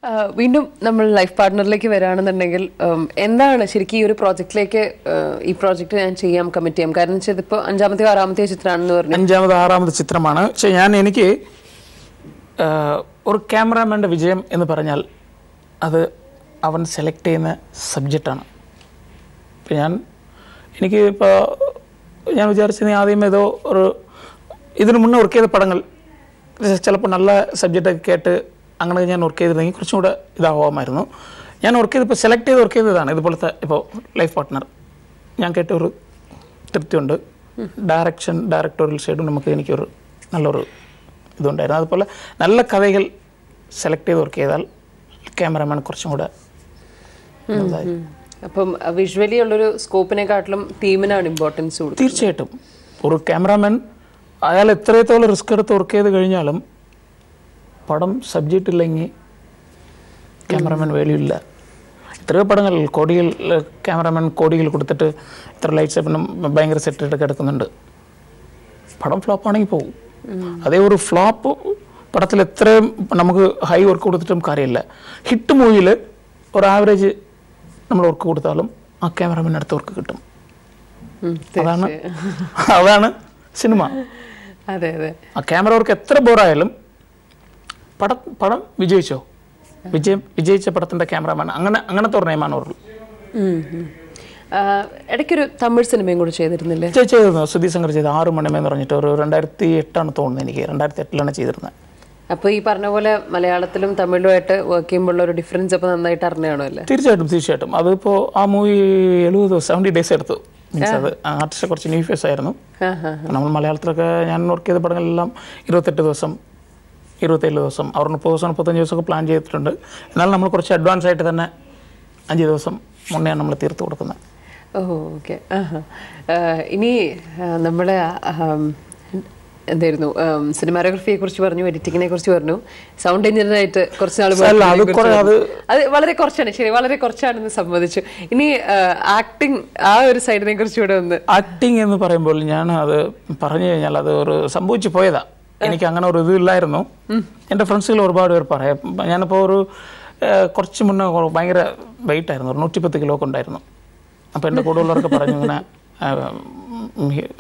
വീണ്ടും നമ്മൾ ലൈഫ് പാർട്ട്ണറിലേക്ക് വരാണെന്നുണ്ടെങ്കിൽ എന്താണ് ശരിക്കും ഈ ഒരു പ്രോജക്റ്റിലേക്ക് ഈ പ്രോജക്റ്റ് ഞാൻ ചെയ്യാം കമ്മിറ്റ് ചെയ്യാം കാരണം വെച്ചാൽ ഇതിപ്പോൾ അഞ്ചാമത്തെ ആറാമത്തെ ചിത്രമാണെന്ന് പറഞ്ഞു അഞ്ചാമത് ആറാമത്തെ ചിത്രമാണ് പക്ഷേ എനിക്ക് ഒരു ക്യാമറാമാൻ്റെ വിജയം എന്ന് പറഞ്ഞാൽ അത് അവൻ സെലക്ട് ചെയ്യുന്ന സബ്ജക്റ്റാണ് ഇപ്പോൾ ഞാൻ വിചാരിച്ചത് ആദ്യം ഏതോ ഒരു ഇതിനു മുന്നേ വർക്ക് ചെയ്ത പടങ്ങൾ ചിലപ്പോൾ നല്ല സബ്ജക്റ്റൊക്കെ കേട്ട് അങ്ങനെ ഞാൻ വർക്ക് ചെയ്തിരുന്നെങ്കിൽ കുറച്ചും കൂടെ ഇതാവാമായിരുന്നു ഞാൻ വർക്ക് ചെയ്തപ്പോൾ സെലക്ട് ചെയ്ത് വർക്ക് ചെയ്തതാണ് ഇതുപോലത്തെ ഇപ്പോൾ ലൈഫ് പാർട്ട്ണർ ഞാൻ കേട്ട ഒരു തൃപ്തിയുണ്ട് ഡയറക്ടോറിയൽ സൈഡും എനിക്കൊരു നല്ലൊരു ഇതുണ്ടായിരുന്നു അതുപോലെ നല്ല കഥകൾ സെലക്ട് ചെയ്ത് വർക്ക് ചെയ്താൽ ക്യാമറമാൻ കുറച്ചും കൂടെ അപ്പം വിഷ്വലി ഉള്ളൊരു സ്കോപ്പിനെക്കാട്ടിലും ടീമിനാണ് ഇമ്പോർട്ടൻസ് കൊടുക്കുന്നത് തീർച്ചയായിട്ടും ഒരു ക്യാമറാമാൻ അയാൾ എത്രത്തോളം റിസ്ക് എടുത്ത് വർക്ക് ചെയ്ത് കഴിഞ്ഞാലും പടം സബ്ജക്റ്റ് ഇല്ലെങ്കിൽ ക്യാമറമാൻ വാല്യൂ ഇല്ല എത്രയോ പടങ്ങൾ ക്യാമറമാൻ കോടികൾ കൊടുത്തിട്ട് ഇത്ര ലൈറ്റ്സ് ഭയങ്കര സെറ്റായിട്ട് കിടക്കുന്നുണ്ട് പടം ഫ്ലോപ്പാണെങ്കിൽ പോകും അതേ ഒരു ഫ്ലോപ്പ് പടത്തിൽ എത്രയും നമുക്ക് ഹൈ വർക്ക് കൊടുത്തിട്ടും കാര്യമില്ല ഹിറ്റ് മൂവിയിൽ ഒരു ആവറേജ് നമ്മൾ വർക്ക് കൊടുത്താലും ആ ക്യാമറമാൻ അടുത്ത വർക്ക് കിട്ടും അതാണ് സിനിമ അതെ അതെ ആ ക്യാമറ വർക്ക് എത്ര ബോറായാലും പടം വിജയിച്ച പടത്തിന്റെ ക്യാമറമാൻ അങ്ങനത്തെ ഒരു നിയമമാണ് ഉള്ളൂ ഇടയ്ക്കൊരു തമിഴ് സിനിമയും കൂടി ചെയ്തിരുന്നില്ലേ ചെയ്തിരുന്നു സുധീർ ശങ്കർ ചെയ്ത് 6 മണിമെന്ന് പറഞ്ഞിട്ട് ഒരു 2008 തോന്നുന്നു എനിക്ക് 2008 ചെയ്തിരുന്നത് അപ്പോൾ ഈ പറഞ്ഞ പോലെ മലയാളത്തിലും തമിഴിലുമായിട്ട് വർക്ക് ചെയ്യുമ്പോൾ ഒരു ഡിഫറൻസ് അപ്പോൾ നന്നായിട്ട് അറിഞ്ഞാണോ അല്ലേ തീർച്ചയായിട്ടും അതിപ്പോൾ ആ മൂവി 70 ഡേയ്സ് എടുത്തു മീൻസ് അത് ആർട്ടിസ്റ്റ് കുറച്ച് ന്യൂ ഫേസ് ആയിരുന്നു നമ്മൾ മലയാളത്തിലൊക്കെ ഞാൻ വർക്ക് ചെയ്ത പടങ്ങളെല്ലാം 28 ദിവസം 27 ദിവസം അവർ 30 ദിവസം 35 ദിവസമൊക്കെ പ്ലാൻ ചെയ്തിട്ടുണ്ട് എന്നാൽ നമ്മൾ കുറച്ച് അഡ്വാൻസ് ആയിട്ട് തന്നെ 5 ദിവസം മുന്നെയാണ് നമ്മൾ തീർത്ത് കൊടുക്കുന്നത് ഓക്കെ ഇനി നമ്മളെ എന്തായിരുന്നു സിനിമാറ്റോഗ്രഫിയെ കുറിച്ച് പറഞ്ഞു എഡിറ്റിങ്ങിനെ കുറിച്ച് പറഞ്ഞു സൗണ്ട് എഞ്ചിനീയറായിട്ട് കുറച്ച് നാൾ അത് വളരെ കുറച്ചാണ് ശരി വളരെ കുറച്ചാണെന്ന് സമ്മതിച്ചു ഇനി ആക്ടിങ് ആ ഒരു സൈഡിനെ കുറിച്ച് ഇവിടെ ഒന്ന് ആക്ടിങ് എന്ന് പറയുമ്പോൾ ഞാൻ അത് പറഞ്ഞു കഴിഞ്ഞാൽ അത് ഒരു സംഭവിച്ചു പോയതാ എനിക്ക് അങ്ങനെ ഒരു ഇതില്ലായിരുന്നു എൻ്റെ ഫ്രണ്ട്സുകൾ ഒരുപാട് പേർ പറയാം ഞാനിപ്പോൾ ഒരു കുറച്ച് മുന്നേ ഭയങ്കര വെയിറ്റ് ആയിരുന്നു ഒരു 110 കിലോ ഒക്കെ ഉണ്ടായിരുന്നു അപ്പോൾ എൻ്റെ കൂടെ ഉള്ളവർക്ക് പറഞ്ഞു ഇങ്ങനെ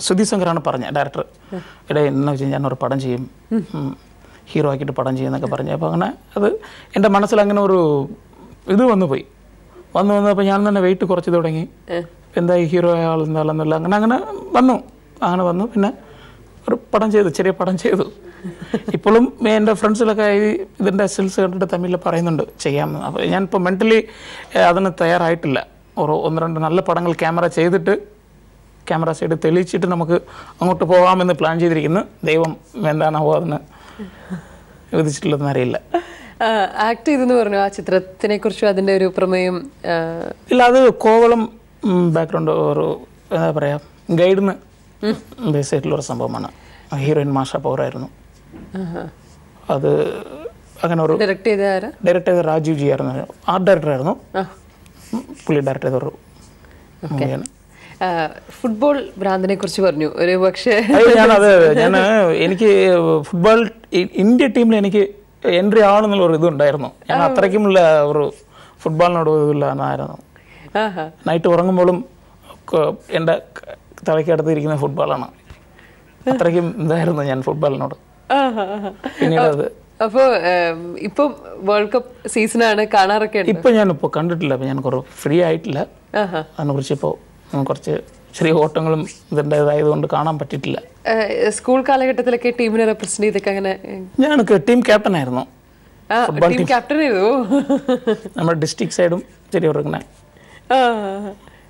സുധീർ ശങ്കറാണ് പറഞ്ഞത് ഡയറക്ടർ ഇവിടെ എന്ന് വെച്ചാൽ ഞാനൊരു പടം ചെയ്യും ഹീറോ ആക്കിയിട്ട് പടം ചെയ്യുന്നൊക്കെ പറഞ്ഞു അപ്പോൾ അങ്ങനെ അത് എൻ്റെ മനസ്സിൽ അങ്ങനെ ഒരു ഇത് വന്നുപോയി വന്നപ്പോൾ ഞാൻ തന്നെ വെയിറ്റ് കുറച്ച് തുടങ്ങി എന്തായി ഹീറോ ആൾ എന്താണെന്നുള്ള അങ്ങനെ വന്നു പിന്നെ ഒരു പടം ചെയ്തു ചെറിയ പടം ചെയ്തു ഇപ്പോഴും എൻ്റെ ഫ്രണ്ട്സിലൊക്കെ ഇതിൻ്റെ സ്റ്റിൽസ് കണ്ടിട്ട് തമിഴിൽ പറയുന്നുണ്ട് ചെയ്യാമെന്ന് അപ്പോൾ ഞാനിപ്പോൾ മെൻ്റലി അതിന് തയ്യാറായിട്ടില്ല ഒരു 1-2 നല്ല പടങ്ങൾ ക്യാമറ സൈഡ് തെളിയിച്ചിട്ട് നമുക്ക് അങ്ങോട്ട് പോകാമെന്ന് പ്ലാൻ ചെയ്തിരിക്കുന്നു ദൈവം എന്താണാവോ അതിന് വിധിച്ചിട്ടുള്ളതെന്ന് അറിയില്ല ആക്ട് ചെയ്തെന്ന് പറഞ്ഞു ആ ചിത്രത്തിനെ കുറിച്ചും അതിൻ്റെ ഒരു പ്രമേയം ഇല്ല അത് കോവളം ബാക്ക്ഗ്രൗണ്ട് ഒരു എന്താ പറയുക ഗൈഡിന് ബേസ് ആയിട്ടുള്ളൊരു സംഭവമാണ് ഹീറോയിൻ മാഷ പൗറായിരുന്നു അത് അങ്ങനെ ഒരു ഡയറക്റ്റ് ചെയ്ത രാജീവ് ജി ആയിരുന്നു ആർട്ട് ഡയറക്ടർ ആയിരുന്നു പുള്ളി ഡയറക്ടർ ചെയ്തൊരു മൂവിയാണ് ഫുട്ബോൾ ഭ്രാന്തിനെ കുറിച്ച് പറഞ്ഞു ഒരു പക്ഷേ എനിക്ക് ഫുട്ബോൾ ഇന്ത്യ ടീമിൽ എനിക്ക് എൻട്രി ആവണമെന്നുള്ള ഒരു ഇതുണ്ടായിരുന്നു ഞാൻ അത്രയ്ക്കുമുള്ള ഒരു ഫുട്ബോളിനോട് ഇതില്ലായിരുന്നു നൈറ്റ് ഉറങ്ങുമ്പോഴും എൻ്റെ തലയ്ക്കടുത്തിരിക്കുന്ന ഫുട്ബോളാണ് അത്രയ്ക്കും ഇതായിരുന്നു ഞാൻ ഫുട്ബോളിനോട് പിന്നീട് അത് അപ്പോൾ ഇപ്പൊ വേൾഡ് കപ്പ് സീസണാണ് കാണാറൊക്കെ ഇപ്പൊ ഞാനിപ്പോൾ കണ്ടിട്ടില്ല ഞാൻ കുറച്ച് ഫ്രീ ആയിട്ടില്ല അതിനെ കുറിച്ച് ഇപ്പോൾ കുറച്ച് ചെറിയ ഓട്ടങ്ങളും ഇതിൻ്റെതായതുകൊണ്ട് കാണാൻ പറ്റിയിട്ടില്ല സ്കൂൾ കാലഘട്ടത്തിലൊക്കെ ടീമിനെ റെപ്രസെന്റ് ചെയ്തൊക്കെ അങ്ങനെ ഞാൻ ടീം ക്യാപ്റ്റൻ ആയിരുന്നു നമ്മുടെ ഡിസ്ട്രിക്ട് സൈഡും ചെറിയൊരു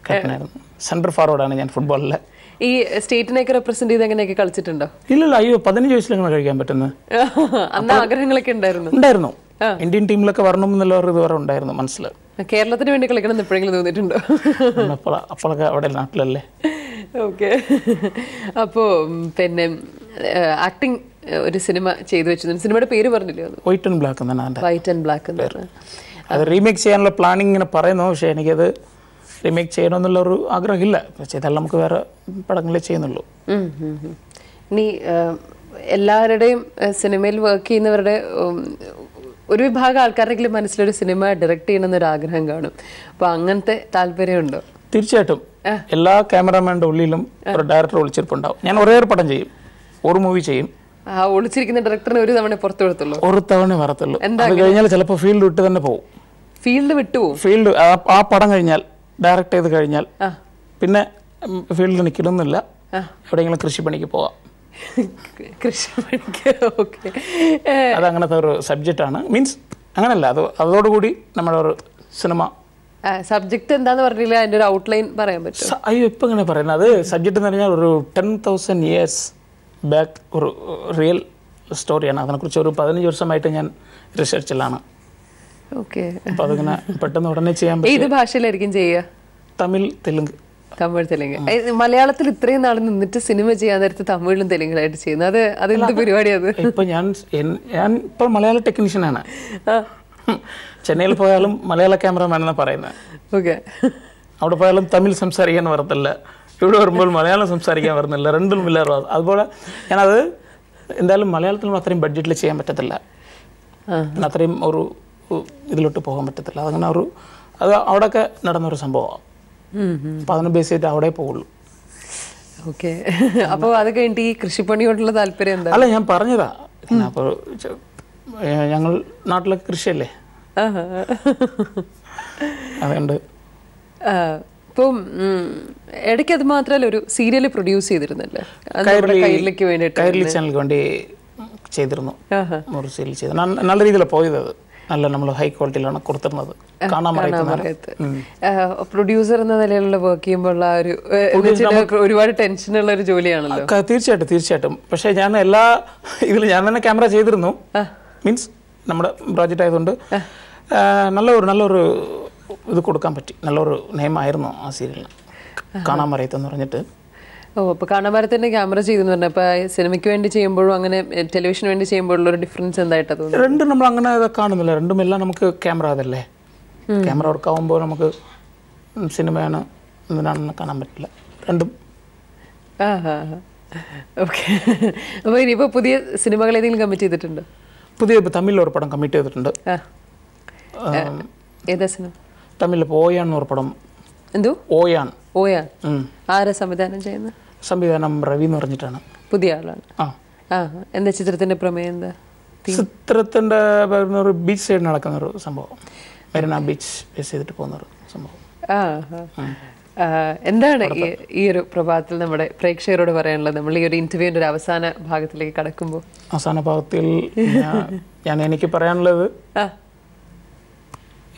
ക്യാപ്റ്റൻ ആയിരുന്നു സെൻട്രൽ ഫോർവേഡാണ് ഞാൻ ഫുട്ബോളിൽ ഈ സ്റ്റേറ്റിനെയൊക്കെ റെപ്രസെന്റ് ചെയ്ത് അങ്ങനെയൊക്കെ കളിച്ചിട്ടുണ്ടോ ഇല്ലല്ല 15 വയസ്സിൽ അങ്ങനെ കഴിക്കാൻ പറ്റുന്നത് അന്ന് ആഗ്രഹങ്ങളൊക്കെ ഉണ്ടായിരുന്നു ഇന്ത്യൻ ടീമിലൊക്കെ വരണമെന്നുള്ള ഒരു ഇത് വരെ ഉണ്ടായിരുന്നു മനസ്സിൽ കേരളത്തിന് വേണ്ടി കളിക്കണം എപ്പോഴെങ്കിലും തോന്നിയിട്ടുണ്ടോ അപ്പോഴൊക്കെ അവിടെ നാട്ടിലല്ലേ ഓക്കെ അപ്പോൾ പിന്നെ ആക്ടിങ് ഒരു സിനിമ ചെയ്തു വെച്ചു സിനിമയുടെ പേര് പറഞ്ഞില്ലേ വൈറ്റ് ആൻഡ് ബ്ലാക്ക് എന്നാണ് വൈറ്റ് ആൻഡ് ബ്ലാക്ക് അത് റീമേക്ക് ചെയ്യാനുള്ള പ്ലാനിങ് ഇങ്ങനെ പറയുന്നു പക്ഷേ എനിക്കത് റീമേക്ക് ചെയ്യണമെന്നുള്ളൊരു ആഗ്രഹമില്ല ചെയ്താൽ നമുക്ക് വേറെ പടങ്ങളെ ചെയ്യുന്നുള്ളൂ ഇനി എല്ലാവരുടെയും സിനിമയിൽ വർക്ക് ചെയ്യുന്നവരുടെ ഒരു വിഭാഗം ആൾക്കാരുടെ മനസ്സിലൊരു സിനിമ ഡയറക്റ്റ് ചെയ്യണമെന്നൊരു ആഗ്രഹം കാണും. അപ്പൊ അങ്ങനത്തെ താല്പര്യമുണ്ടോ? തീർച്ചയായിട്ടും എല്ലാ ക്യാമറാമാൻ്റെ ഉള്ളിലും ഒരു ഡയറക്ടർ ഒളിച്ചിരിപ്പുണ്ടാവും. ഞാൻ ഒരേ ഒരു പടം ചെയ്യും, ഒരു മൂവി ചെയ്യും. ഒളിച്ചിരിക്കുന്ന ഡയറക്ടറിന് ഒരു തവണ പുറത്തു കൊടുത്തുള്ളൂ? ഒരു തവണ വരത്തുള്ളൂ. അത് കഴിഞ്ഞാൽ ചിലപ്പോൾ ഫീൽഡ് വിട്ട് തന്നെ പോകും. ഫീൽഡ് വിട്ടുപോകും? ഫീൽഡ് ആ പടം കഴിഞ്ഞാൽ, ഡയറക്റ്റ് ചെയ്ത് കഴിഞ്ഞാൽ പിന്നെ ഫീൽഡിൽ നിൽക്കണമെന്നില്ല, എവിടെയെങ്കിലും കൃഷിപ്പണിക്ക് പോവാം. കൃഷിപ്പണിക്ക്? ഓക്കെ. അതങ്ങനത്തെ ഒരു സബ്ജക്റ്റാണ്. മീൻസ് അങ്ങനല്ല, അതോടുകൂടി നമ്മുടെ ഒരു സിനിമ സബ്ജക്ട് എന്താന്ന് പറഞ്ഞില്ല, അതിന്റെ ഒരു ഔട്ട്ലൈൻ പറയാൻ പറ്റും? അയ്യോ, ഇപ്പം ഇങ്ങനെ പറയുന്നത് അത് സബ്ജക്റ്റ് എന്ന് പറഞ്ഞാൽ ഒരു 10,000 years ബാക്ക് ഒരു റിയൽ സ്റ്റോറിയാണ്. അതിനെക്കുറിച്ച് ഒരു 15 വർഷമായിട്ട് ഞാൻ റിസർച്ചിലാണ്. ഓക്കെ. അപ്പോൾ അതിങ്ങനെ പെട്ടെന്ന് ഉടനെ ചെയ്യാൻ പറ്റും. ഏത് ഭാഷയിലായിരിക്കും ചെയ്യുക? തമിഴ്, തെലുങ്ക്. തമിഴ്, തെലുങ്ക്. മലയാളത്തിൽ ഇത്രയും നാൾ നിന്നിട്ട് സിനിമ ചെയ്യാൻ നേരത്ത് തമിഴിലും തെലുങ്കിലായിട്ട് ചെയ്യുന്നത് അതെന്ത് പരിപാടിയാണ്? ഇപ്പം ഞാൻ ഇപ്പോൾ മലയാള ടെക്നീഷ്യനാണ്. ചെന്നൈയിൽ പോയാലും മലയാള ക്യാമറമാൻ എന്നാണ് പറയുന്നത്. ഓക്കെ. അവിടെ പോയാലും തമിഴ് സംസാരിക്കാൻ വരത്തില്ല, ഇവിടെ വരുമ്പോൾ മലയാളം സംസാരിക്കാൻ വരുന്നില്ല, രണ്ടും ഇല്ലാതെ. അതുപോലെ ഞാനത് എന്തായാലും മലയാളത്തിലും അത്രയും ബഡ്ജറ്റിൽ ചെയ്യാൻ പറ്റത്തില്ല, അത്രയും ഒരു ഇതിലോട്ട് പോകാൻ പറ്റത്തില്ല. അതങ്ങനെ അത് അവിടെയൊക്കെ നടന്നൊരു സംഭവമാണ്. അപ്പോൾ അതിനെ ബേസ് ചെയ്തിട്ട് അവിടെ പോകുള്ളൂ. ഓക്കെ. അപ്പോൾ അത് കഴിഞ്ഞിട്ട് ഈ കൃഷിപ്പണിയോടുള്ള താല്പര്യം എന്താ? അല്ല, ഞാൻ പറഞ്ഞതാ. അപ്പോൾ ഞങ്ങൾ നാട്ടിലൊക്കെ കൃഷിയല്ലേ, അതുകൊണ്ട്. ഇപ്പം ഇടയ്ക്ക് അത് മാത്രമല്ല, ഒരു സീരിയൽ പ്രൊഡ്യൂസ് ചെയ്തിരുന്നല്ലേ കൈരളിക്ക് വേണ്ടിയിട്ട്? കൈരളി ചാനലിക്ക് വേണ്ടി ചെയ്തിരുന്നു, ഒരു സീരിയൽ ചെയ്തു. നല്ല രീതിയിലാണ് പോയത്. അത് നല്ല നമ്മൾ ഹൈ ക്വാളിറ്റിയിലാണ് കൊടുത്തിരുന്നത്. പ്രൊഡ്യൂസർ എന്ന നിലയിലുള്ള വർക്ക് ചെയ്യുമ്പോൾ ഒരുപാട് ടെൻഷനുള്ള ഒരു ജോലിയാണല്ലോ. തീർച്ചയായിട്ടും. പക്ഷേ ഞാൻ എല്ലാ ഇതിലും ഞാൻ തന്നെ ക്യാമറ ചെയ്തിരുന്നു. മീൻസ് നമ്മുടെ പ്രോജക്റ്റ് ആയതുകൊണ്ട് നല്ലൊരു ഇത് കൊടുക്കാൻ പറ്റി. നല്ലൊരു നെയിമായിരുന്നു ആ സീരിയലിന്, കാണാൻ മറയത്തെന്ന് പറഞ്ഞിട്ട്. അപ്പോൾ കാണാൻ മരത്തിൻ്റെ ക്യാമറ ചെയ്തെന്ന് പറഞ്ഞാൽ അപ്പോൾ സിനിമയ്ക്ക് വേണ്ടി ചെയ്യുമ്പോഴും അങ്ങനെ ടെലിവിഷന് വേണ്ടി ചെയ്യുമ്പോഴുള്ള ഒരു ഡിഫറൻസ് എന്തായിട്ടാണ് തോന്നുന്നത്? രണ്ടും നമ്മൾ അങ്ങനെ കാണുന്നില്ല, രണ്ടും എല്ലാം നമുക്ക് ക്യാമറ അതല്ലേ. ക്യാമറ വർക്കാവുമ്പോൾ നമുക്ക് സിനിമയാണ് എന്തിനാണെന്ന് കാണാൻ പറ്റില്ല, രണ്ടും. ഓക്കെ. അപ്പോൾ ഇനിയിപ്പോൾ പുതിയ സിനിമകൾ ഏതെങ്കിലും കമ്മിറ്റ് ചെയ്തിട്ടുണ്ടോ? പുതിയ തമിഴിലൊരു പടം കമ്മിറ്റ് ചെയ്തിട്ടുണ്ട്. ഏതാ സിനിമ? തമിഴിൽ ഓയാൻ എന്നൊരു പടം. എന്തോ? ഓയാൻ. ആരാ സംവിധാനം ചെയ്യുന്നത്? സംവിധാനം രവി എന്ന് പറഞ്ഞിട്ടാണ്. പുതിയ ആളാണ്. എന്താ ചിത്രത്തിന്റെ പ്രമേയം? എന്താ ചിത്രത്തിന്റെ ഒരു ബീച്ച് സൈഡ് നടക്കുന്ന ഒരു സംഭവം, മെരീന ബീച്ച് ബേസ് ചെയ്തിട്ട് പോകുന്ന ഒരു സംഭവം. എന്താണ് ഈ ഒരു പ്രഭാതത്തിൽ നമ്മുടെ പ്രേക്ഷകരോട് പറയാനുള്ളത്? നമ്മൾ ഈ ഒരു ഇന്റർവ്യൂവിന്റെ ഒരു അവസാന ഭാഗത്തിലേക്ക് കടക്കുമ്പോൾ, അവസാന ഭാഗത്തിൽ എനിക്ക് പറയാനുള്ളത്,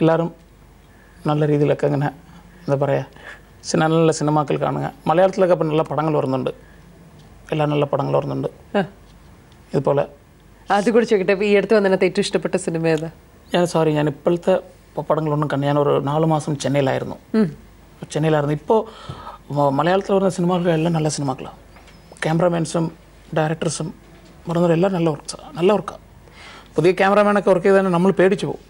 എല്ലാവരും നല്ല രീതിയിലൊക്കെ അങ്ങനെ എന്താ പറയുക, നല്ല സിനിമാക്കൾ കാണുക. മലയാളത്തിലൊക്കെ ഇപ്പം നല്ല പടങ്ങൾ വരുന്നുണ്ട്, എല്ലാം നല്ല പടങ്ങൾ വരുന്നുണ്ട്. ഇതുപോലെ അത് കൂടി ചോദിക്കട്ടെ, ഈ അടുത്ത് വന്നതിനകത്ത് ഏറ്റവും ഇഷ്ടപ്പെട്ട സിനിമ ഏതാ? ഞാൻ ഇപ്പോഴത്തെ പടങ്ങളൊന്നും കണ്ടു. ഞാനൊരു 4 മാസം ചെന്നൈയിലായിരുന്നു. ഇപ്പോൾ മലയാളത്തിൽ വരുന്ന സിനിമകളെല്ലാം നല്ല സിനിമകളാണ്. ക്യാമറാമാൻസും ഡയറക്ടേഴ്സും പറഞ്ഞവരെല്ലാം നല്ല വർക്കാണ്. പുതിയ ക്യാമറാമാനൊക്കെ വർക്ക് ചെയ്താൽ നമ്മൾ പേടിച്ചു പോകും.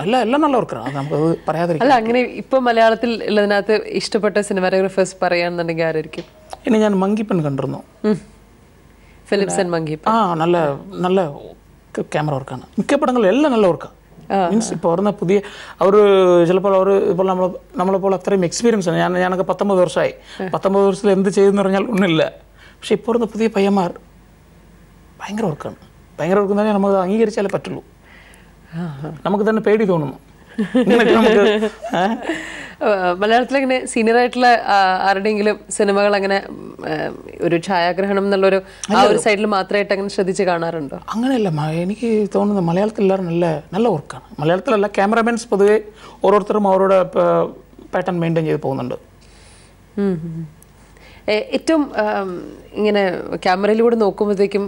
എല്ലാം നല്ല വർക്കാണ്, നമുക്കത് പറയാതിരിക്കും. അല്ല, അങ്ങനെ ഇപ്പൊ മലയാളത്തിൽ ഉള്ളതിനകത്ത് ഇഷ്ടപ്പെട്ട സിനിമാറ്റോഗ്രാഫേഴ്സ് പറയാന്നുണ്ടെങ്കിൽ ആരായിരിക്കും? ഇനി ഞാൻ മങ്കിപ്പൻ കണ്ടിരുന്നു, ഫിലിപ്സൺ മങ്കിപ്പൻ. നല്ല നല്ല ക്യാമറ വർക്കാണ്. മിക്ക പടങ്ങളും എല്ലാം നല്ല വർക്കാണ്. മീൻസ് ഇപ്പോൾ വരുന്ന പുതിയ ചിലപ്പോൾ ഇപ്പോൾ നമ്മളെപ്പോലെ അത്രയും എക്സ്പീരിയൻസ് ആണ്. ഞാനൊക്കെ 19 വർഷമായി. 19 വർഷത്തിൽ എന്ത് ചെയ്തെന്ന് പറഞ്ഞാൽ ഒന്നുമില്ല. പക്ഷെ ഇപ്പോൾ വരുന്ന പുതിയ പയ്യന്മാർ ഭയങ്കര വർക്കാണ്. ഭയങ്കര വർക്ക് എന്ന് പറഞ്ഞാൽ നമുക്ക് അംഗീകരിച്ചാലേ പറ്റുള്ളൂ. നമുക്ക് തന്നെ പേടി തോന്നുന്നു. മലയാളത്തിൽ അങ്ങനെ സീനിയർ ആയിട്ടുള്ള ആരുടെയെങ്കിലും സിനിമകൾ അങ്ങനെ ഒരു ഛായാഗ്രഹണം എന്നുള്ളൊരു ആ ഒരു സൈഡിൽ മാത്രമായിട്ട് അങ്ങനെ ശ്രദ്ധിച്ച് കാണാറുണ്ടോ? അങ്ങനെയല്ല, എനിക്ക് തോന്നുന്നത് മലയാളത്തിൽ എല്ലാവരും നല്ല വർക്കാണ്. മലയാളത്തിലല്ല, ക്യാമറാമാൻസ് പൊതുവെ ഓരോരുത്തരും അവരുടെ പാറ്റേൺ മെയിൻറ്റെയിൻ ചെയ്ത് പോകുന്നുണ്ട്. ഏറ്റവും ഇങ്ങനെ ക്യാമറയിലൂടെ നോക്കുമ്പോഴത്തേക്കും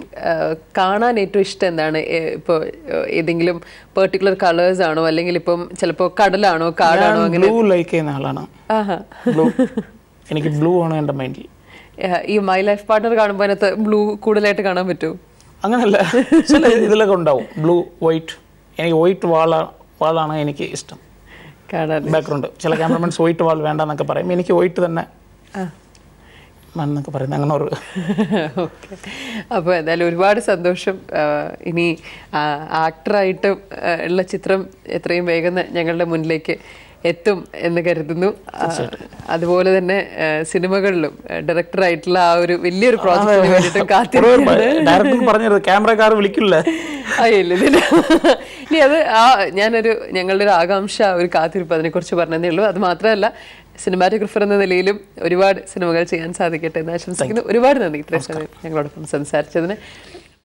കാണാൻ ഏറ്റവും ഇഷ്ടം എന്താണ്? ഇപ്പോൾ ഏതെങ്കിലും പെർട്ടിക്കുലർ കളേഴ്സ് ആണോ, അല്ലെങ്കിൽ ഇപ്പം ചിലപ്പോൾ കടലാണോ കാടാണോ? അങ്ങനെ ബ്ലൂ ലൈക്ക് ചെയ്യുന്ന ആളാണ്. എനിക്ക് ബ്ലൂ ആണ് എൻ്റെ മൈൻഡിൽ. ഈ മൈ ലൈഫ് പാർട്ണർ കാണുമ്പോൾ അതിനകത്ത് ബ്ലൂ കൂടുതലായിട്ട് കാണാൻ പറ്റുമോ? അങ്ങനെയല്ല, ചില ഇതിലൊക്കെ ഉണ്ടാവും ബ്ലൂ, വൈറ്റ്. എനിക്ക് വൈറ്റ് വാളാണ് എനിക്ക് ഇഷ്ടം കാണാൻ. ബാക്ക്ഗ്രൗണ്ട് ചില ക്യാമറമാൻസ് വൈറ്റ് വാൾ വേണ്ടെന്നൊക്കെ പറയും. എനിക്ക് വൈറ്റ് തന്നെ എന്നൊക്കെ പറയുന്നത് അങ്ങനെ ഒരു. ഓക്കെ, അപ്പോൾ എന്തായാലും ഒരുപാട് സന്തോഷം. ഇനി ആക്ടറായിട്ട് ഉള്ള ചിത്രം എത്രയും വേഗം ഞങ്ങളുടെ മുന്നിലേക്ക് എത്തും എന്ന് കരുതുന്നു. അതുപോലെ തന്നെ സിനിമകളിലും ഡയറക്ടറായിട്ടുള്ള ആ ഒരു വലിയൊരു പ്രോജക്റ്റിന് വേണ്ടിയിട്ടും കാത്തിരിക്കുന്നത്. ക്യാമറക്കാർ വിളിക്കില്ല. ഇനി അത് ഞങ്ങളുടെ ഒരു ആകാംക്ഷ, ഒരു കാത്തിരിപ്പ്, അതിനെക്കുറിച്ച് പറഞ്ഞതേ ഉള്ളൂ. അത് മാത്രമല്ല, സിനിമാറ്റോഗ്രാഫർ എന്ന നിലയിലും ഒരുപാട് സിനിമകൾ ചെയ്യാൻ സാധിക്കട്ടെ എന്ന് ആശംസിക്കുന്നു. ഒരുപാട് നന്ദി ഇത്രയും സമയം ഞങ്ങളോടൊപ്പം സംസാരിച്ചതിന്.